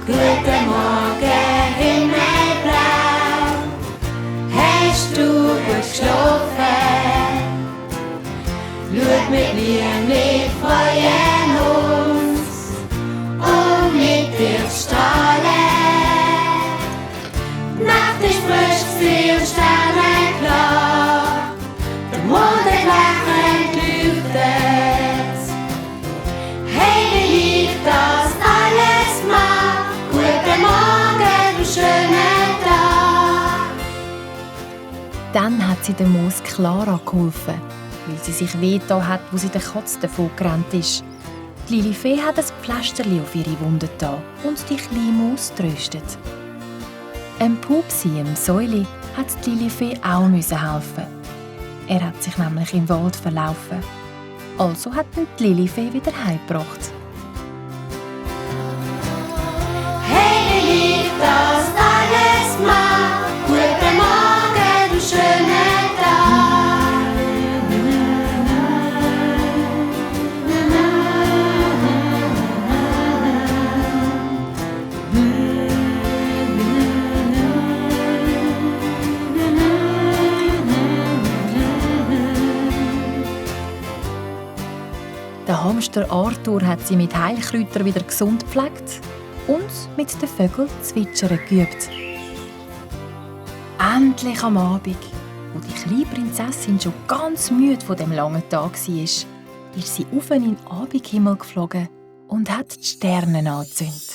Guten Morgen, Himmelblau, hast du gut geschlafen? Schaut mit mir, wir freuen uns, und mit dir zu strahlen. Die Nacht ist frisch und sternenklar, der Mond hat lächelnd leuchtet. Hey, wie lieb das alles macht, guten Morgen, du schöner Tag. Dann hat sie der Maus Clara geholfen, weil sie sich wehgetan hat, wo sie der Katze davon gerannt ist. Die Lilifee hat ein Pflasterli auf ihre Wunde getan und die kleine Maus tröstet. Pupsi, Säuli, hat die Lilifee auch helfen. Er hat sich nämlich im Wald verlaufen. Also hat ihn die Lilifee wieder heimgebracht. Hey, wie lieb das alles macht, guten Morgen, du schöner Tag. Der Hamster Arthur hat sie mit Heilkräutern wieder gesund gepflegt und mit den Vögeln zwitschern geübt. Endlich am Abend, wo die kleine Prinzessin schon ganz müde von dem langen Tag war, ist sie auf in den Abendhimmel geflogen und hat die Sterne angezündet.